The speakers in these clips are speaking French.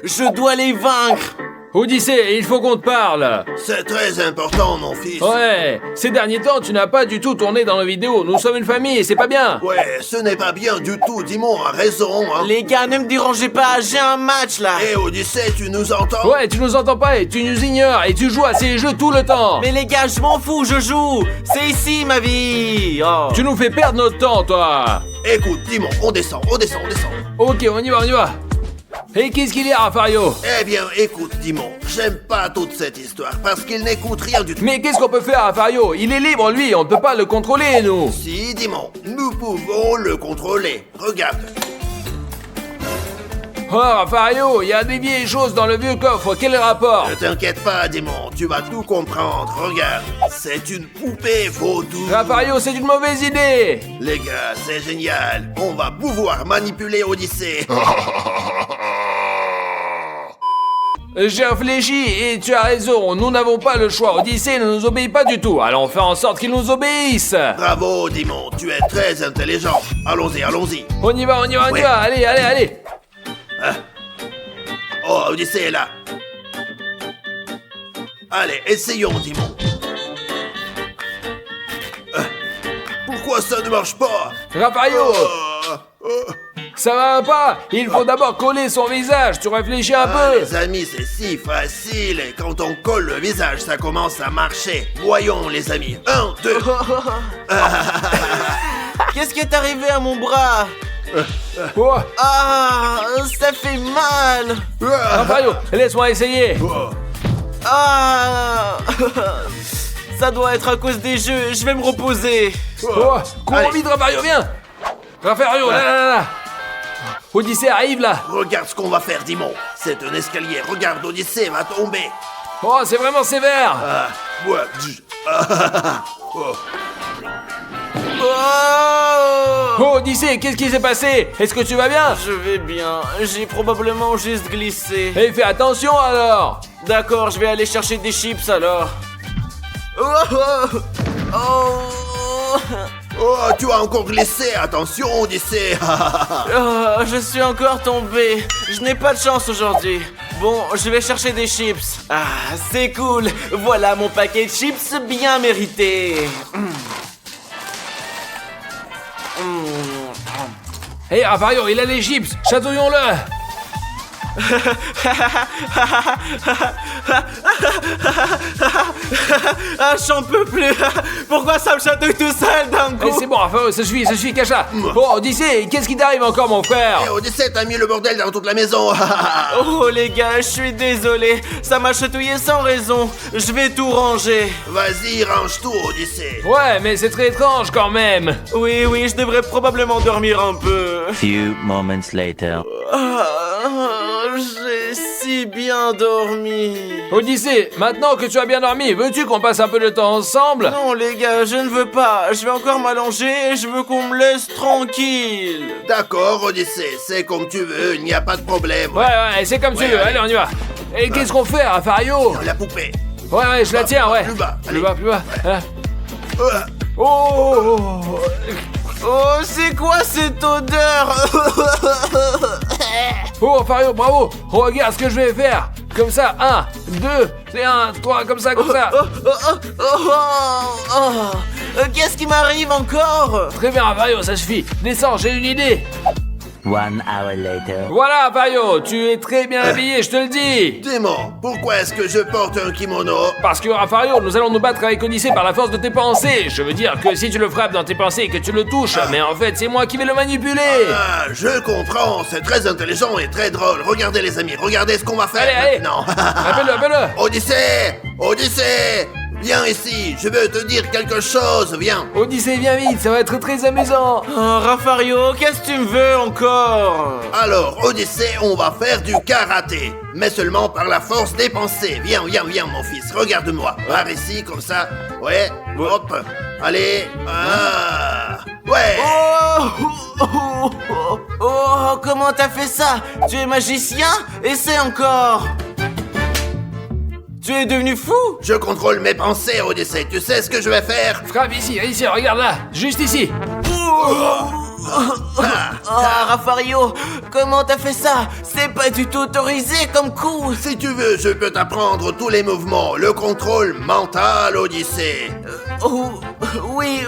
Je dois les vaincre. Odyssée, il faut qu'on te parle. C'est très important, mon fils. Ouais, ces derniers temps, tu n'as pas du tout tourné dans nos vidéos. Nous sommes une famille et c'est pas bien. Ouais, ce n'est pas bien du tout, Dimon a raison, hein. Les gars, ne me dérangez pas, j'ai un match là. Hé, Odyssée, tu nous entends? Ouais, tu nous entends pas et tu nous ignores et tu joues à ces jeux tout le temps. Mais les gars, je m'en fous, je joue. C'est ici ma vie. Oh. Tu nous fais perdre notre temps, toi. Écoute, Dimon, on descend. Ok, on y va. Et qu'est-ce qu'il y a, Rafario? Eh bien, écoute, Dimon, j'aime pas toute cette histoire parce qu'il n'écoute rien du tout. Mais qu'est-ce qu'on peut faire, Rafario? Il est libre, lui, on ne peut pas le contrôler, nous. Si, Dimon, nous pouvons le contrôler. Regarde. Oh, Rafario, il y a des vieilles choses dans le vieux coffre, quel rapport? Ne t'inquiète pas, Dimon, tu vas tout comprendre. Regarde, c'est une poupée vaudou. Rafario, c'est une mauvaise idée. Les gars, c'est génial. On va pouvoir manipuler Odyssée. J'ai réfléchi et tu as raison, nous n'avons pas le choix. Odyssée ne nous obéit pas du tout, alors on fait en sorte qu'il nous obéisse. Bravo, Dimon, tu es très intelligent. Allons-y. On y va, Ouais. allez. Oh, Odyssée est là. Allez, essayons, Dimon. Pourquoi ça ne marche pas? Rafario, Oh. ça va pas? Il faut d'abord coller son visage, tu réfléchis un peu. Les amis, c'est si facile. Et quand on colle le visage, ça commence à marcher. Voyons, les amis. 1, 2. Qu'est-ce qui est arrivé à mon bras? Oh, Ah, ça fait mal. Rafario, laisse-moi essayer. Ah. Ça doit être à cause des jeux, je vais me reposer. Oh, cours Allez. vite, Rafario, viens. Rafario, là. Odyssée arrive là. Regarde ce qu'on va faire, Dimon. C'est un escalier. Regarde, Odyssée va tomber. Oh, c'est vraiment sévère. Oh. Oh. Oh, Odyssée, qu'est-ce qui s'est passé? Est-ce que tu vas bien? Je vais bien, j'ai probablement juste glissé. Eh, fais attention alors. D'accord, je vais aller chercher des chips alors. Oh. Oh. Oh, tu as encore glissé. Attention, Odyssée. Oh, je suis encore tombé. Je n'ai pas de chance aujourd'hui. Bon, je vais chercher des chips. Ah, c'est cool. Voilà mon paquet de chips bien mérité. Hé, Rafario, il a les chips. Chatouillons-le. Ah, j'en peux plus. Pourquoi ça me chatouille tout seul d'un Eh, coup? c'est bon, Rafario, ça suffit, cacha. Bon, Odyssée, qu'est-ce qui t'arrive encore, mon frère? Eh, Odyssée, t'as mis le bordel dans toute la maison. Oh les gars, je suis désolé. Ça m'a chatouillé sans raison. Je vais tout ranger. Vas-y, range tout, Odyssée. Ouais, mais c'est très étrange quand même. Oui, je devrais probablement dormir un peu. Few moments later. Ah, j'ai si bien dormi. Odyssée, maintenant que tu as bien dormi, veux-tu qu'on passe un peu de temps ensemble? Non les gars, je ne veux pas. Je vais encore m'allonger et je veux qu'on me laisse tranquille. D'accord, Odyssée, c'est comme tu veux, il n'y a pas de problème. Ouais, c'est comme tu Ouais, veux, allez. allez, on y va. Et qu'est-ce qu'on fait, Rafario? La poupée. Ouais, je la tiens, ouais. Plus bas, Plus allez. bas. Hein. Euh, Oh! Oh, c'est quoi cette odeur? Oh, Rafario, bravo! Regarde ce que je vais faire! Comme ça, 1, 2, et 1, 3, comme ça. Qu'est-ce qui m'arrive encore? Très bien, Rafario, ça suffit. Descends, j'ai une idée. 1 hour later. Voilà, Rafario, tu es très bien habillé, je te le dis. Démon, pourquoi est-ce que je porte un kimono? Parce que, Rafario, nous allons nous battre avec Odyssée par la force de tes pensées. Je veux dire que si tu le frappes dans tes pensées et que tu le touches, mais en fait, c'est moi qui vais le manipuler. Ah, je comprends, c'est très intelligent et très drôle. Regardez les amis, regardez ce qu'on va faire Allez. maintenant. Appelle-le. Odyssée, viens ici, je veux te dire quelque chose, viens. Odyssée, viens vite, ça va être très amusant. Oh, Rafario, qu'est-ce que tu me veux encore? Alors, Odyssée, on va faire du karaté, mais seulement par la force des pensées. Viens, mon fils, regarde-moi. Par ici, comme ça. Ouais, hop. Allez. Ah. Ouais. Oh, comment t'as fait ça? Tu es magicien? Essaie encore. Tu es devenu fou? Je contrôle mes pensées, Odyssée. Tu sais ce que je vais faire? Frappe ici, regarde là, juste ici. Ah, Raffario, comment t'as fait ça? C'est pas du tout autorisé comme coup. Si tu veux, je peux t'apprendre tous les mouvements, le contrôle mental, Odyssée. Oh, oui,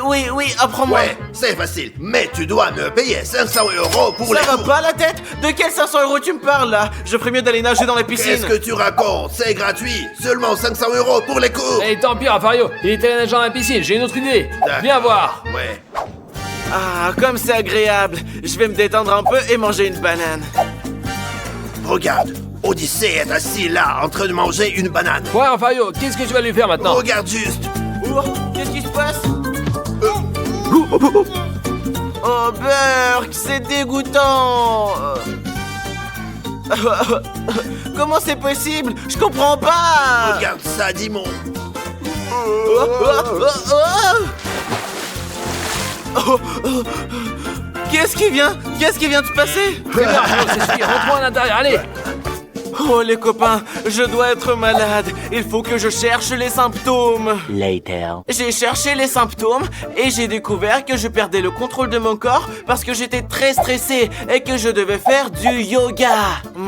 apprends-moi. Ouais, c'est facile, mais tu dois me payer 500 € pour les Ça va cours. pas la tête? De quels 500 € tu me parles là? Je ferais mieux d'aller nager dans la piscine. Qu'est-ce que tu racontes? C'est gratuit, seulement 500 € pour les cours. Et tant pis, Raffario, il était allé nager dans la piscine, j'ai une autre idée. D'accord. Viens voir. Ouais. Ah, comme c'est agréable. Je vais me détendre un peu et manger une banane. Regarde, Odyssée est assis là, en train de manger une banane. Ouais, Raffario, qu'est-ce que tu vas lui faire maintenant? Regarde juste. Oh, qu'est-ce qui se passe? Oh, Burk, c'est dégoûtant. Comment c'est possible? Je comprends pas. Regarde ça, Dimon. Qu'est-ce qui vient de se passer? C'est bon, Raffario, c'est suffit, rentre-moi à l'intérieur, allez. Oh les copains, je dois être malade. Il faut que je cherche les symptômes. Later. J'ai cherché les symptômes et j'ai découvert que je perdais le contrôle de mon corps parce que j'étais très stressé et que je devais faire du yoga. Tu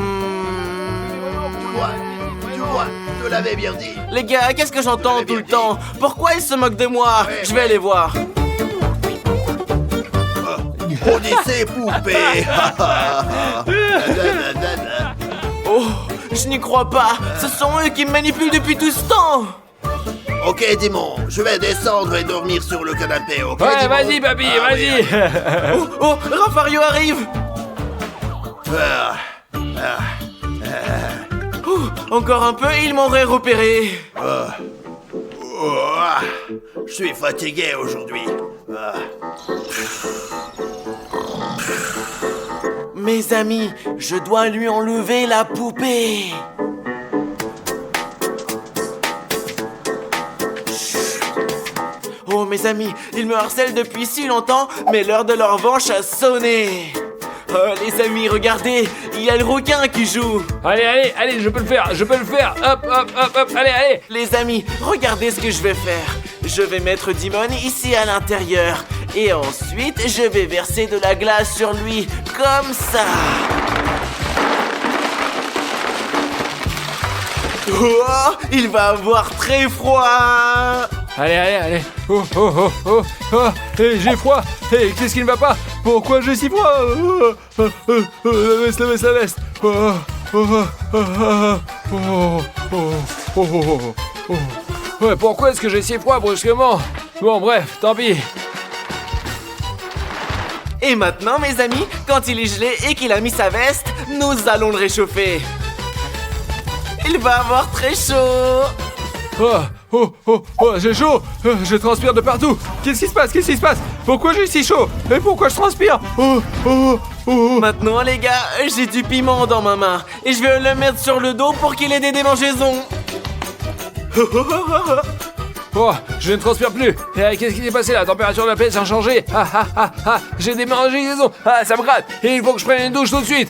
vois, je te l'avais bien dit. Les gars, qu'est-ce que j'entends tout le temps? Pourquoi ils se moquent de moi? Ouais, Je vais aller voir. Odyssée poupée. Oh, je n'y crois pas. Ce sont eux qui me manipulent depuis tout ce temps. Ok, Dimon, je vais descendre et dormir sur le canapé, ok? Ouais, Dimon? vas-y, papy, Ah, vas-y. oui. Oh, Raffario arrive. Encore un peu, ils m'auraient repéré. Je suis fatigué aujourd'hui. Mes amis, je dois lui enlever la poupée. Oh mes amis, ils me harcèlent depuis si longtemps, mais l'heure de leur revanche a sonné. Oh les amis, regardez, il y a le requin qui joue. Allez, je peux le faire. Hop, allez. Les amis, regardez ce que je vais faire. Je vais mettre Dimon ici à l'intérieur. Et ensuite, je vais verser de la glace sur lui, comme ça. Oh, il va avoir très froid. Allez. Oh, j'ai froid. Qu'est-ce qui ne va pas? Pourquoi j'ai si froid? La veste. Ouais, pourquoi est-ce que j'ai si froid brusquement? Bon, bref, tant pis. Et maintenant, mes amis, quand il est gelé et qu'il a mis sa veste, nous allons le réchauffer. Il va avoir très chaud. J'ai chaud. Je transpire de partout. Qu'est-ce qui se passe? Pourquoi j'ai si chaud? Et pourquoi je transpire? Maintenant, les gars, j'ai du piment dans ma main et je vais le mettre sur le dos pour qu'il ait des démangeaisons. Oh, je ne transpire plus. Qu'est-ce qui s'est passé là? La température de la pièce a changé. J'ai des démangeaisons. Ça me gratte. Et il faut que je prenne une douche tout de suite.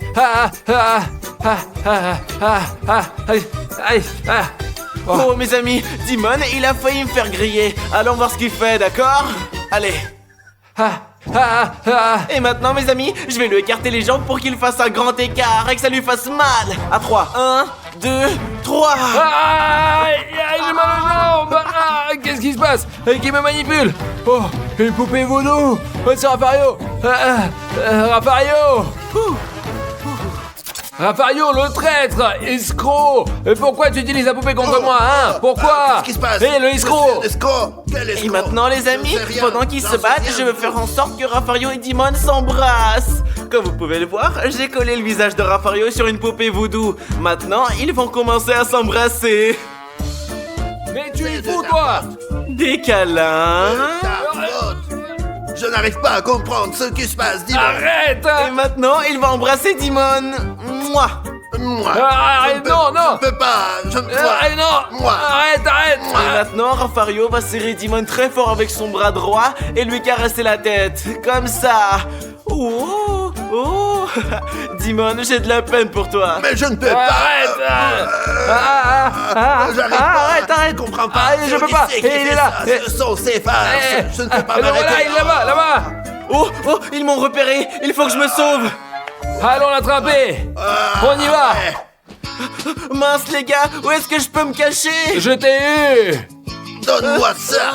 Oh, mes amis, Dimon, il a failli me faire griller. Allons voir ce qu'il fait, d'accord? Allez. Et maintenant, mes amis, je vais lui écarter les jambes pour qu'il fasse un grand écart et que ça lui fasse mal. À 3. 1, 2, 3. J'ai mal aux jambes. Qu'est-ce qui se passe? Qui me manipule? Oh, une poupée vaudou. C'est Raffario. Raffario, le traître! Escroc! Pourquoi tu utilises la poupée contre moi, hein? Pourquoi? Qu'est-ce qui se passe? Le escroc! Escroc? Quel escroc? Et maintenant, les amis, Je sais rien. pendant qu'ils J'en se sais battent, rien. je vais faire en sorte que Raffario et Dimon s'embrassent. Comme vous pouvez le voir, j'ai collé le visage de Raffario sur une poupée voodoo. Maintenant, ils vont commencer à s'embrasser. Mais tu es fou, toi! Des câlins. Ta faute. Je n'arrive pas à comprendre ce qui se passe, Dimon. Arrête! Et maintenant, il va embrasser Dimon. Moi. Moi. Arrête, Je non! ne peux pas. Arrête, non! Moi. Arrête! Et maintenant, Raffario va serrer Dimon très fort avec son bras droit et lui caresser la tête. Comme ça. Oh, oh. Dimon, j'ai de la peine pour toi. Mais je ne peux Arrête pas. J'arrive pas. Arrête. Je comprends pas. Je peux pas. Qui fait Il est là. ça? Ce sont ces farces. Je ne peux pas Le voilà, m'arrêter. il est là-bas. Oh, ils m'ont repéré. Il faut que je me sauve. Allons l'attraper. On y va. Ouais. Mince, les gars, où est-ce que je peux me cacher? Je t'ai eu. Donne-moi ça.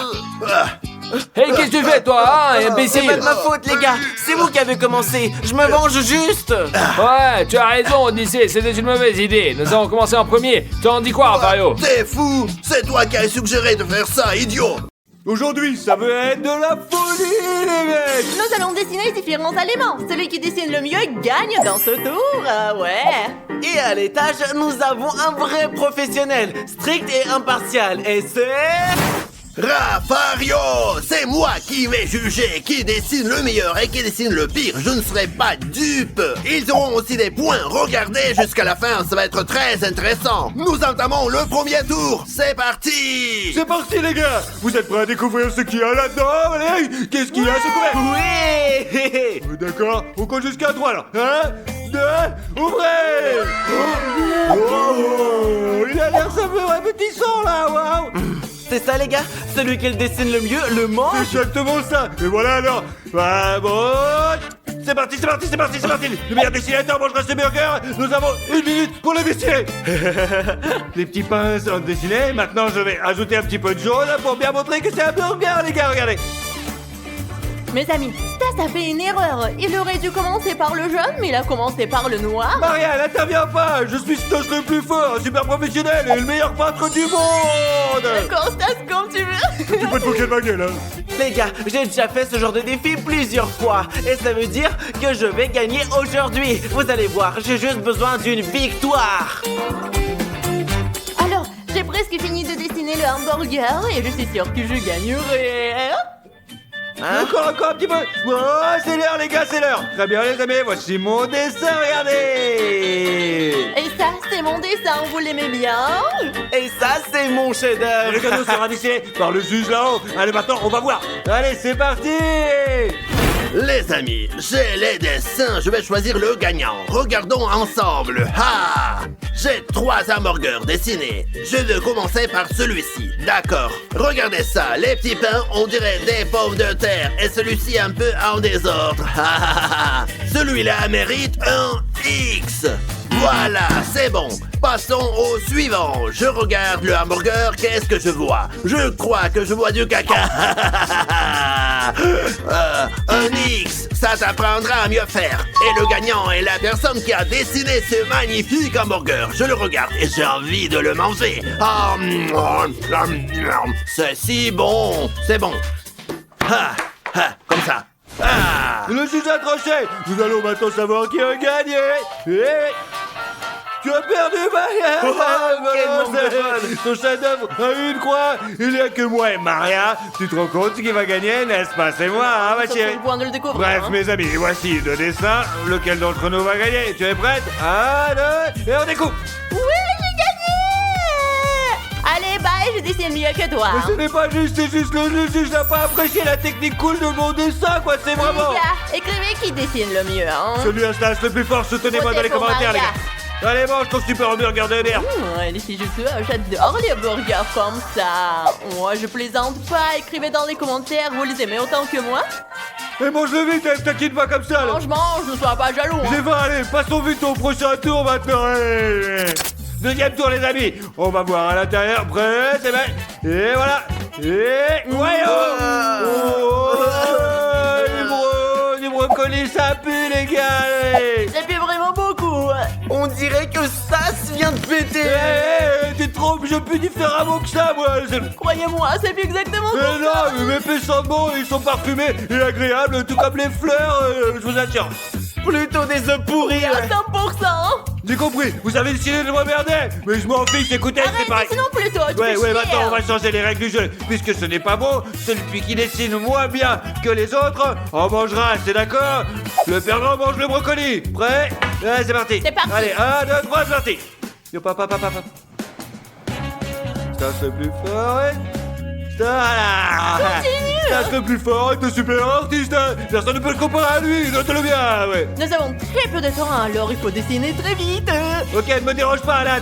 Hey, qu'est-ce que tu fais, toi, hein, C'est imbécile? pas de ma faute, les gars. C'est vous qui avez commencé. Je me venge juste. Ouais, tu as raison, Odyssée, c'était une mauvaise idée. Nous avons commencé en premier. Tu en dis quoi, Mario? T'es fou. C'est toi qui as suggéré de faire ça, idiot. Aujourd'hui, ça veut être de la folie, les mecs! Nous allons dessiner différents éléments. Celui qui dessine le mieux gagne dans ce tour. Ouais. Et à l'étage, nous avons un vrai professionnel, strict et impartial. Et c'est... Rafario, c'est moi qui vais juger qui dessine le meilleur et qui dessine le pire. Je ne serai pas dupe. Ils auront aussi des points. Regardez jusqu'à la fin, ça va être très intéressant. Nous entamons le premier tour. C'est parti. C'est parti, les gars! Vous êtes prêts à découvrir ce qu'il y a là-dedans? Allez, qu'est-ce qu'il y a, ce couvert? Oui. D'accord, on compte jusqu'à 3 là. 1, 2, ouvrez! Oh, il a l'air saveur appétissant là, waouh! C'est ça, les gars. Celui qui le dessine le mieux le mange. C'est exactement ça! Et voilà alors! Vamos! C'est parti! Le meilleur dessinateur mangera ses burgers! Nous avons 1 minute pour le dessiner! Les petits pains sont dessinés, maintenant je vais ajouter un petit peu de jaune pour bien montrer que c'est un burger, les gars, regardez! Mes amis, Stas a fait une erreur. Il aurait dû commencer par le jaune, mais il a commencé par le noir. Maria, n'interviens pas! Je suis Stas le plus fort, super professionnel et le meilleur peintre du monde! D'accord, Stas, comme tu veux. Tu peux te moquer de ma gueule, hein? Les gars, j'ai déjà fait ce genre de défi plusieurs fois. Et ça veut dire que je vais gagner aujourd'hui. Vous allez voir, j'ai juste besoin d'une victoire. Alors, j'ai presque fini de dessiner le hamburger et je suis sûre que je gagnerai. Hein? Encore un petit peu! Oh, c'est l'heure, les gars, c'est l'heure! Très bien, les amis, voici mon dessin, regardez! Et ça, c'est mon dessin, vous l'aimez bien? Et ça, c'est mon Le chef-d'œuvre. cadeau sera dessiné par le juge là-haut. Allez, maintenant, on va voir. Allez, c'est parti! Les amis, j'ai les dessins, je vais choisir le gagnant. Regardons ensemble. Ha! J'ai 3 hamburgers dessinés. Je vais commencer par celui-ci. D'accord. Regardez ça, les petits pains, on dirait des pommes de terre. Et celui-ci un peu en désordre. Ha, ha, ha, ha. Celui-là mérite un X. Voilà, c'est bon. Passons au suivant. Je regarde le hamburger, qu'est-ce que je vois? Je crois que je vois du caca. Un X, ça t'apprendra à mieux faire. Et le gagnant est la personne qui a dessiné ce magnifique hamburger. Je le regarde et j'ai envie de le manger. C'est si bon. C'est bon. Comme ça. Ah. Le juge a tranché. Nous allons maintenant savoir qui a gagné. Et... tu as perdu, Maria. quel manque de fun. Ton chef-d'œuvre a une croix. Il n'y a que moi et Maria. Tu te rends compte qui va gagner, n'est-ce pas? C'est moi, hein, ma Ça fait chérie? le point de le découvrir. Bref, hein. mes amis, voici 2 dessins. Lequel d'entre nous va gagner? Tu es prête? 1, 2, et on découpe. Oui, j'ai gagné! Allez, bye, je dessine mieux que toi. Mais ce n'est pas juste, c'est juste le juge n'a pas apprécié la technique cool de mon dessin, quoi, c'est vraiment... Les gars, écrivez qui dessine le mieux, hein. Celui à Stas le plus fort, soutenez-moi Votez dans les pour commentaires, les Maria. gars. Allez, mange ton super hamburger de merde. Et si je peux, j'adore les burgers comme ça. Moi, je plaisante pas. Écrivez dans les commentaires, vous les aimez autant que moi. Et mange-le vite, hein, t'inquiète pas comme ça, là. Mange, ne sois pas jaloux. hein. J'ai faim, allez, passons vite au prochain tour maintenant. Allez. Deuxième tour, les amis. On va voir à l'intérieur. Prêt, c'est bon. Et voilà. Et... voyons. Du brocoli, ça pue, les gars. Allez. Ça fait vraiment beaucoup. On dirait que Stas vient de péter. T'es trop, je pue différemment que ça, moi. Croyez-moi, c'est plus exactement Mais comme ça. non, mes faits sentent bon, ils sont parfumés et agréables, tout comme les fleurs, je vous assure. Plutôt des œufs pourris. À 100%. J'ai compris, vous avez décidé de m'emmerder, mais je m'en fiche, écoutez, c'est Arrête, pareil. sinon plutôt. Tu Ouais, fais ouais, chier. maintenant on va changer les règles du jeu. Puisque ce n'est pas bon, celui qui dessine moins bien que les autres en mangera, c'est d'accord? Le perdant mange le brocoli. Prêt? Ouais, c'est parti. C'est parti. Allez, 1, 2, 3, c'est parti. Yo, papa. Ça, c'est plus fort. Voilà. Continue. C'est le plus fort et le super artiste. Personne ne peut le comparer à lui, note-le bien, ouais. Nous avons très peu de temps, alors il faut dessiner très vite. Ok, ne me dérange pas, là.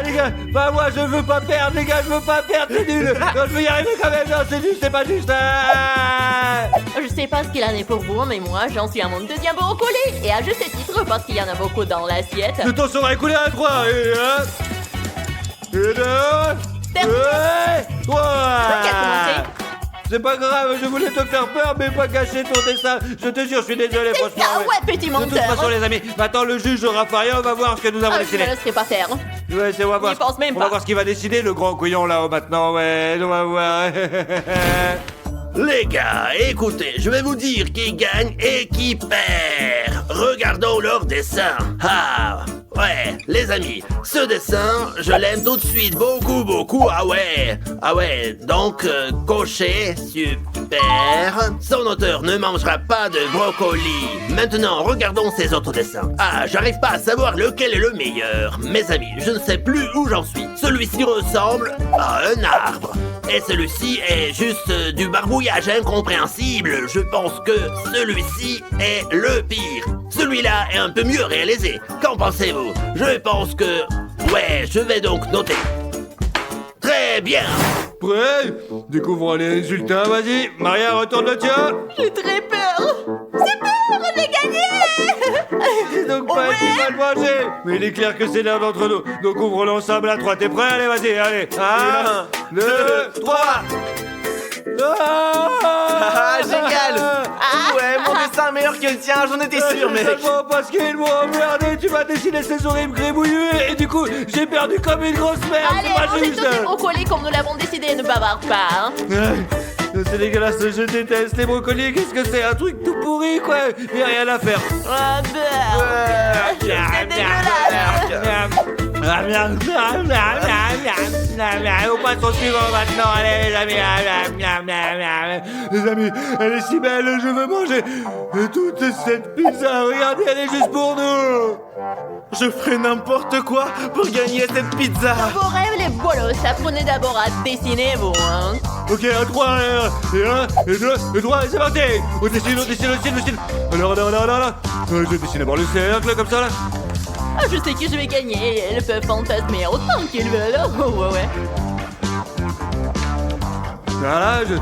Les gars, bah moi je veux pas perdre, les gars, je veux pas perdre, c'est nul. Non, je veux y arriver quand même, non, c'est nul, c'est pas juste. Je sais pas ce qu'il en est pour vous, mais moi j'en suis à mon deuxième brocoli. Et à juste titre parce qu'il y en a beaucoup dans l'assiette. Le temps sera écoulé à 3 et 1 et 2 et 3. Qui a commencé? C'est pas grave, je voulais te faire peur, mais pas gâcher ton dessin. Je te jure, je suis désolé, C'est franchement. ça, ouais, petit De toute menteur. façon, les amis, maintenant le juge Raphaël va voir ce que nous avons Je décidé. ne laisserai pas faire. Ouais, on va voir. J'y pense même On va pas. voir ce qu'il va décider, le grand couillon là-haut maintenant, ouais, on va voir. Les gars, écoutez, je vais vous dire qui gagne et qui perd. Regardons leur dessin. Ah, ouais, les amis, ce dessin, je l'aime tout de suite, beaucoup, beaucoup. Ah ouais, donc, coché, super. Son auteur ne mangera pas de brocoli. Maintenant, regardons ses autres dessins. Ah, j'arrive pas à savoir lequel est le meilleur. Mes amis, je ne sais plus où j'en suis. Celui-ci ressemble à un arbre. Et celui-ci est juste du barbouillage incompréhensible. Je pense que celui-ci est le pire. Celui-là est un peu mieux réalisé. Qu'en pensez-vous? Je pense que... Ouais, je vais donc noter. Très bien. Prêt? Découvrons les résultats, vas-y. Maria, retourne le tien. J'ai très peur. Super, j'ai gagné. C'est donc pas si mal mangé. Mais il est clair que c'est l'un d'entre nous. Donc ouvrons ensemble à 3. T'es prêt? Allez, vas-y, allez. 1, 2, 3. Ah, génial. Ouais, mon dessin est meilleur que le tien, j'en étais sûr, mec. Seulement parce qu'ils m'ont emmerdé, tu m'as dessiné ces horribles gribouillus et du coup, j'ai perdu comme une grosse merde. Allez, C'est pas on est juste. tous des brocolis comme nous l'avons décidé, ne bavarde pas. Hein. C'est dégueulasse, je déteste les brocolis. Qu'est-ce que c'est? Un truc tout pourri, quoi. Il y a rien à faire. Ah, bah. C'est dégueulasse. On passe au suivant maintenant, allez les amis. Les amis, elle est si belle, je veux manger toute cette pizza. Regardez, elle est juste pour nous. Je ferai n'importe quoi pour gagner cette pizza. Vos rêves, les bolos, apprenez d'abord à dessiner, vous, hein. Ok, à 3, et 1, et 2, et 3, et c'est parti. On dessine. Alors, je vais dessiner d'abord le cercle, comme ça, là. Ah, je sais que je vais gagner. Elles peuvent fantasmer autant qu'ils veulent. Oh, ouais. Voilà, je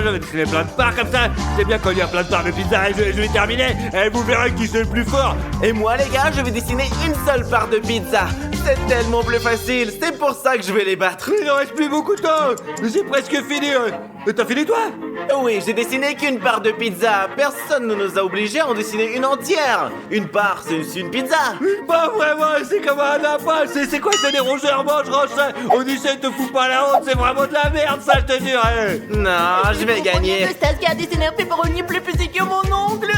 vais dessiner plein de parts comme ça. C'est bien quand il y a plein de parts de pizza et je vais terminer. Et vous verrez qui c'est le plus fort. Et moi, les gars, je vais dessiner une seule part de pizza. C'est tellement plus facile, c'est pour ça que je vais les battre. Il ne reste plus beaucoup de temps. C'est presque fini. T'as fini, toi? Oui, j'ai dessiné qu'une part de pizza. Personne ne nous a obligés à en dessiner une entière. Une part, c'est aussi une pizza. Pas vraiment, c'est comme un appât. C'est quoi, c'est des rongeurs mange ça. Odyssey, te fout pas la honte. C'est vraiment de la merde, ça, je te jure. Non, je vais gagner. C'est Stas qui a dessiné un pepperoni plus petit que mon oncle.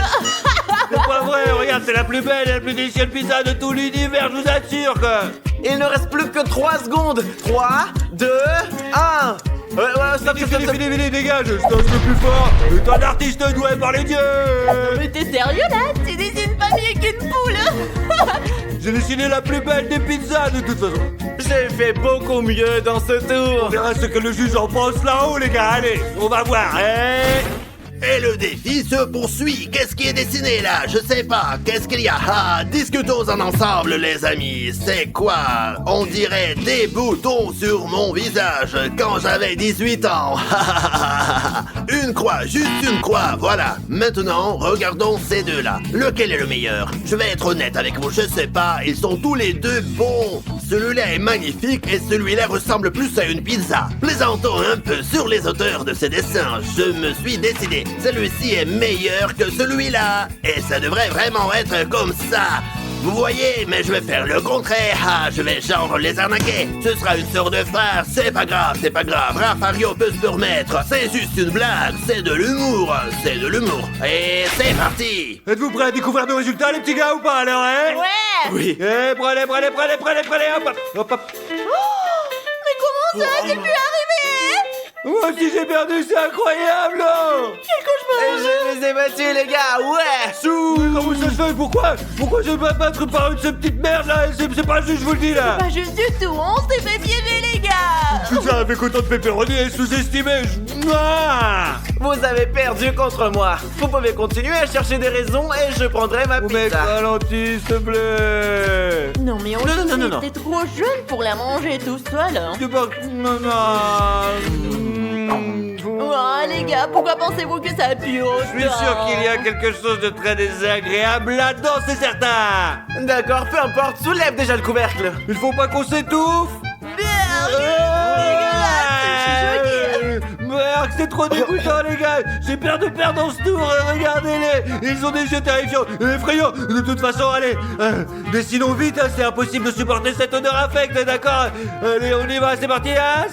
C'est pas vrai, regarde, c'est la plus belle et la plus délicieuse pizza de tout l'univers, je vous assure, quoi. Il ne reste plus que 3 secondes. 3, 2, 1. Stop. Fini, dégage, je le plus fort. Et toi, l'artiste doué par les dieux. Mais t'es sérieux, là? Tu dessines pas mieux qu'une poule. J'ai dessiné la plus belle des pizzas, de toute façon. J'ai fait beaucoup mieux dans ce tour. On verra ce que le juge en pense là-haut, les gars, allez, on va voir, Et le défi se poursuit. Qu'est-ce qui est dessiné là? Je sais pas. Qu'est-ce qu'il y a? Ah, discutons-en ensemble, les amis. C'est quoi? On dirait des boutons sur mon visage quand j'avais 18 ans. Une croix, juste une croix, voilà. Maintenant, regardons ces deux-là. Lequel est le meilleur? Je vais être honnête avec vous, je sais pas. Ils sont tous les deux bons. Celui-là est magnifique et celui-là ressemble plus à une pizza. Plaisantons un peu sur les auteurs de ces dessins. Je me suis décidé. Celui-ci est meilleur que celui-là. Et ça devrait vraiment être comme ça. Vous voyez, mais je vais faire le contraire. Ah, je vais genre les arnaquer. Ce sera une sorte de farce. C'est pas grave. Raphaël peut se permettre. C'est juste une blague. C'est de l'humour. Et c'est parti. Êtes-vous prêts à découvrir nos résultats, les petits gars, ou pas, alors, Ouais. Oui. Prenez, hop. Mais comment ça? J'ai pu arriver? Moi aussi, j'ai perdu, c'est incroyable. Quel cauchemar. Je les ai battus, les gars, ouais. Comment ça se fait? Pourquoi je dois battre par une cette petite merde là? C'est pas juste, je vous le dis là. Pas juste du tout, on s'est fait piéger, les gars. Tout ça avec autant de pepperoni et sous-estimé. Vous avez perdu contre moi. Vous pouvez continuer à chercher des raisons et je prendrai ma Mec, pizza. ralentis, s'il te plaît. Non, mais on Non. était trop jeune pour la manger tout seul. Hein. Non. Oh, les gars, pourquoi pensez-vous que ça pue autant? Je suis sûr qu'il y a quelque chose de très désagréable là-dedans, c'est certain. D'accord, peu importe, soulève déjà le couvercle. Il faut pas qu'on s'étouffe. Merde, c'est trop dégoûtant les gars. J'ai peur de perdre dans ce tour. Regardez-les, ils ont des yeux terrifiants, effrayants. De toute façon, allez, dessinons vite, hein, c'est impossible de supporter cette odeur infecte, d'accord? Allez, on y va, c'est parti, hein,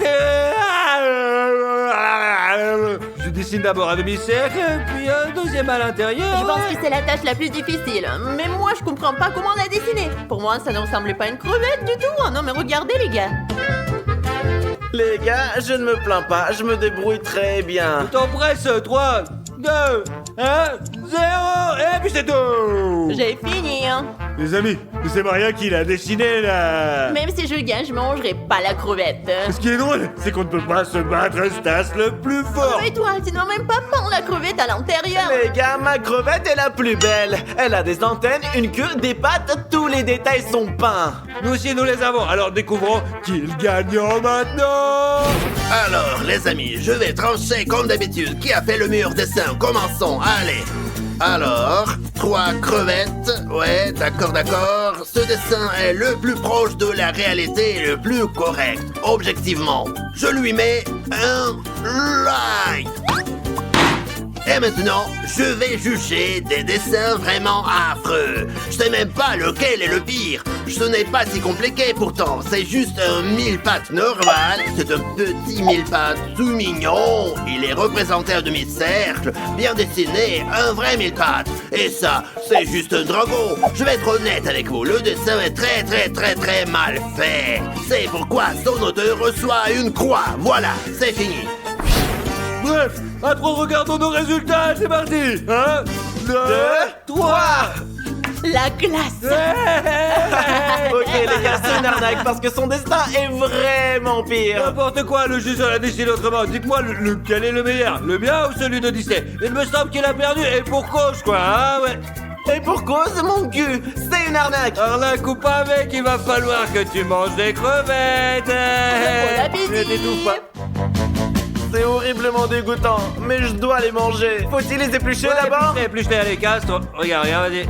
Je dessine d'abord un demi-cercle, puis un deuxième à l'intérieur. Je pense que c'est la tâche la plus difficile. Mais moi, je comprends pas comment on a dessiné. Pour moi, ça ne ressemble pas à une crevette du tout. Oh non, mais regardez, les gars. Les gars, je ne me plains pas, je me débrouille très bien. T'empresse, 3, 2, 1, 0, et puis c'est tout. J'ai fini, hein. Les amis, c'est Maria qui l'a dessiné là. Même si je gagne, je mangerai pas la crevette. Ce qui est drôle, c'est qu'on ne peut pas se battre Stas le plus fort. Mais toi, tu n'as même pas peint la crevette à l'intérieur. Les gars, ma crevette est la plus belle. Elle a des antennes, une queue, des pattes, tous les détails sont peints. Nous aussi nous les avons, alors découvrons qui est le gagnant maintenant. Alors, les amis, je vais trancher comme d'habitude. Qui a fait le meilleur dessin? Commençons, allez. Alors, 3 crevettes. Ouais, d'accord. Ce dessin est le plus proche de la réalité et le plus correct. Objectivement, je lui mets un like. Et maintenant, je vais juger des dessins vraiment affreux. Je sais même pas lequel est le pire. Ce n'est pas si compliqué pourtant. C'est juste un mille-pattes normal. C'est un petit mille-pattes tout mignon. Il est représenté en demi-cercle, bien dessiné, un vrai mille-pattes. Et ça, c'est juste un dragon. Je vais être honnête avec vous. Le dessin est très mal fait. C'est pourquoi son auteur reçoit une croix. Voilà, c'est fini. Bref, à 3, regardons nos résultats, c'est parti. 1, 2, 3. La classe. Ok les gars, c'est une arnaque parce que son destin est vraiment pire. N'importe quoi, le juge l'a décidé autrement. Dites-moi lequel est le meilleur, le mien ou celui de Disney? Il me semble qu'il a perdu, et pour cause quoi, hein, ouais. Et pour cause, mon cul, c'est une arnaque. Arnaque ou pas mec, il va falloir que tu manges des crevettes. Bon appétit. Ne t'étouffe pas. C'est horriblement dégoûtant, mais je dois les manger. Faut-il les éplucher d'abord? Épluche-les, allez, casse-toi. Regarde, vas-y.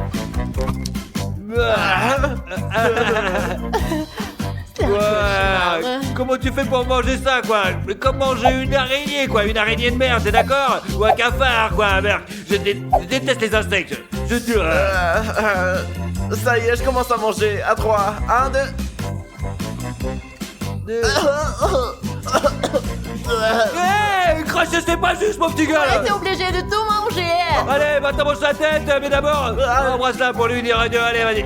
C'est un cauchemar. Comment tu fais pour manger ça, quoi? Comme manger une araignée, quoi. Une araignée de mer, t'es d'accord? Ou un cafard, quoi, merde. Je déteste les insectes. Je te... Ça y est, je commence à manger. À 3, 1, 2... Hé, cracher, c'est pas juste, mon petit gars, On là. était obligé de tout manger. Allez, maintenant mange sa tête, mais d'abord, embrasse-la pour lui dire adieu, allez, vas-y.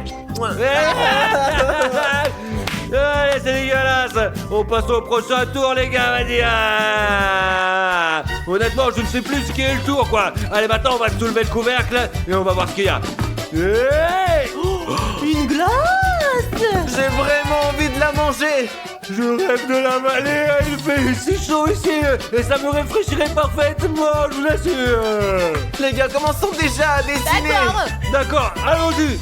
Allez, c'est dégueulasse. On passe au prochain tour, les gars, vas-y. Honnêtement, je ne sais plus ce qui est le tour, quoi. Allez, maintenant, on va soulever le couvercle et on va voir ce qu'il y a. Hey, Une glace. J'ai vraiment envie de la manger. je rêve de l'avaler, il fait si chaud ici et ça me rafraîchirait parfaitement, je vous assure. Les gars, commençons déjà à dessiner. D'accord. D'accord, allons-y.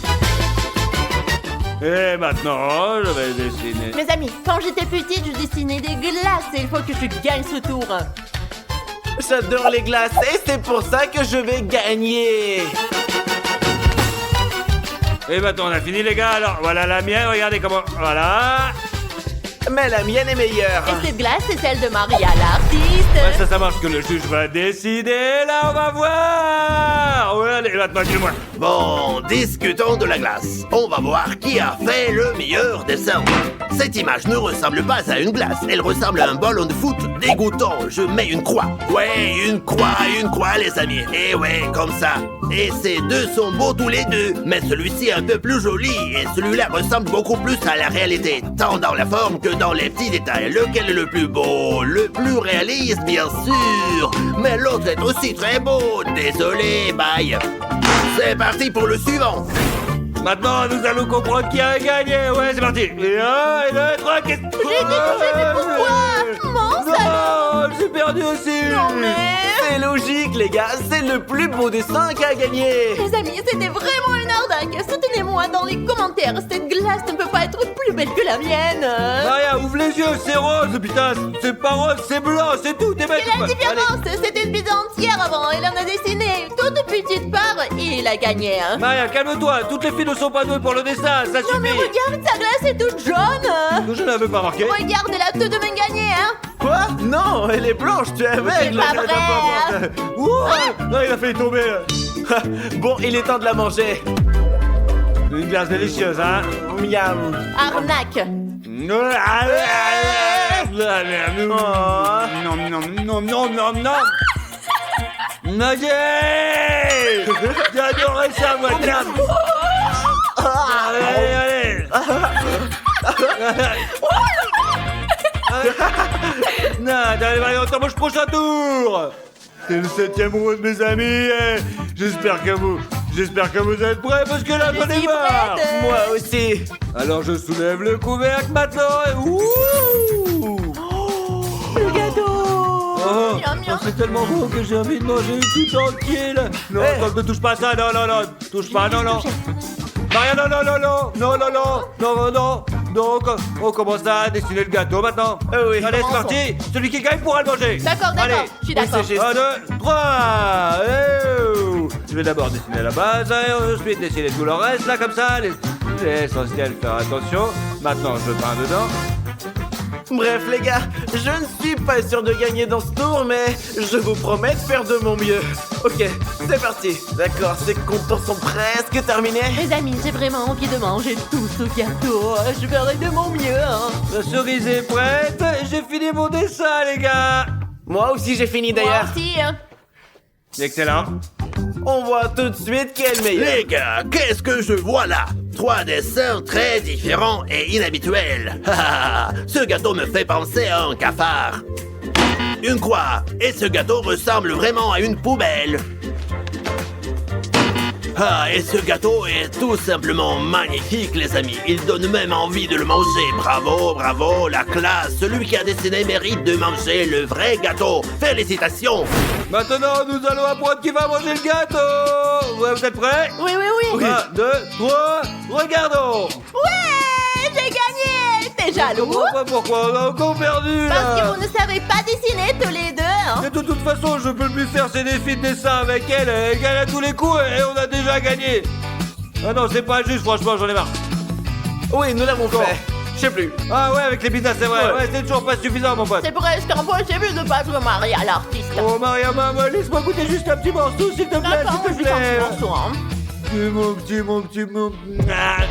Et maintenant, je vais dessiner. Mes amis, quand j'étais petite, je dessinais des glaces et il faut que je gagne ce tour. J'adore les glaces et c'est pour ça que je vais gagner. Et maintenant, on a fini, les gars. Alors, voilà la mienne, regardez comment... Voilà. Mais la mienne est meilleure. Et cette glace, c'est celle de Maria, l'artiste. Ouais, ça marche que le juge va décider. Là, on va voir. Ouais, allez, maintenant, dis-moi. Bon, discutons de la glace. On va voir qui a fait le meilleur dessin. Cette image ne ressemble pas à une glace. Elle ressemble à un ballon de foot dégoûtant. Je mets une croix. Ouais, une croix, les amis. Et ouais, comme ça. Et ces deux sont beaux tous les deux, mais celui-ci est un peu plus joli et celui-là ressemble beaucoup plus à la réalité, tant dans la forme que dans les petits détails. Lequel est le plus beau? Le plus réaliste, bien sûr, mais l'autre est aussi très beau. Désolé, bye. C'est parti pour le suivant. Maintenant, nous allons comprendre qui a gagné. Ouais, c'est parti. Et 1, et 2, 3, qu'est-ce que... J'ai été touchée, mais pourquoi? Mon salaud! Non, j'ai perdu aussi. Non mais... C'est logique, les gars, c'est le plus beau dessin qui a gagné. Les amis, c'était vraiment une arnaque. Soutenez-moi dans les commentaires. Cette glace ne peut pas être plus belle que la mienne. Maria, ouvre les yeux, c'est rose, putain. C'est pas rose, c'est blanc, c'est tout. T'es bête. Quelle est la différence? C'était une pizza entière avant. Il en a dessiné toute petite part et il a gagné. Maria, calme-toi. Toutes les filles ne sont pas douées pour le dessin, ça Non mais suffit. regarde, sa glace est toute jaune. Je n'avais pas marqué. Regarde, elle a tout de même gagné, hein. Quoi? Non, elle est blanche, tu es aveugle. pas vrai. Ouh, non, il a fait tomber. Bon, il est temps de la manger. Une glace délicieuse, hein. Miam. Arnaque. Non, non, non, non, non, non. Nugget. J'ai adoré ça, moi, tiens. Allez, allez. Non, allez, on t'embauche prochain tour. C'est le 7e round, mes amis. J'espère que vous êtes prêts parce que là, j'en ai suis marre. prête. Moi aussi. Alors je soulève le couvercle maintenant et ouh. Le gâteau. Oh, Miam, miam. c'est tellement beau que j'ai envie de manger tout entier là. Non, Eh. attends, ne touche pas à ça, non, non, non, touche pas, non, non. Maria, non, non, non, non, non, non, non, non, non. Donc, on commence à dessiner le gâteau maintenant. Oui. Allez, c'est Commençons. parti. Celui qui gagne pourra le manger. D'accord, Allez. d'accord. Je suis d'accord. Oui, c'est juste. 1, 2, 3. Je vais d'abord dessiner la base, et ensuite dessiner tout le reste, là, comme ça. C'est essentiel, faire attention. Maintenant, je peins dedans. Bref, les gars, je ne suis pas sûr de gagner dans ce tour, mais je vous promets de faire de mon mieux. Ok, c'est parti. D'accord, ces contours sont presque terminés. Les amis, j'ai vraiment envie de manger tout ce gâteau. Je ferai de mon mieux, hein. La cerise est prête, et j'ai fini mon dessin, les gars. Moi aussi, j'ai fini Moi d'ailleurs. aussi, hein. Excellent. On voit tout de suite qui est le meilleur. Les gars, qu'est-ce que je vois là? 3 dessins très différents et inhabituels. Ce gâteau me fait penser à un cafard. Une croix. Et ce gâteau ressemble vraiment à une poubelle. Et ce gâteau est tout simplement magnifique, les amis. Il donne même envie de le manger. Bravo, bravo, la classe. Celui qui a dessiné mérite de manger le vrai gâteau. Félicitations. Maintenant, nous allons apprendre qui va manger le gâteau. Ouais, vous êtes prêts? Oui, oui, oui. 1, 2, 3, regardons. Ouais, j'ai gagné. T'es jaloux? Pourquoi on a encore perdu, là? Parce que vous ne savez pas dessiner tous les deux, hein. Et de toute façon, je peux plus faire ces défis de dessin avec elle. Elle gagne à tous les coups et on a déjà gagné. Ah non, c'est pas juste, franchement, j'en ai marre. Oui, nous l'avons fait. Je sais plus. Ah ouais, avec les pizzas, c'est vrai. Ouais. Ouais, c'est toujours pas suffisant, mon pote. C'est presque impossible de battre Maria, l'artiste. Oh, Maria, maman, laisse-moi goûter juste un petit morceau, s'il te plaît, D'accord, s'il te je vais plaît. un petit morceau, hein. Mon petit. Ah.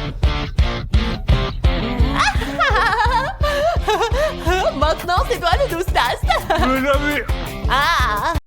Maintenant, c'est toi le doustasse. Mais jamais. Ah,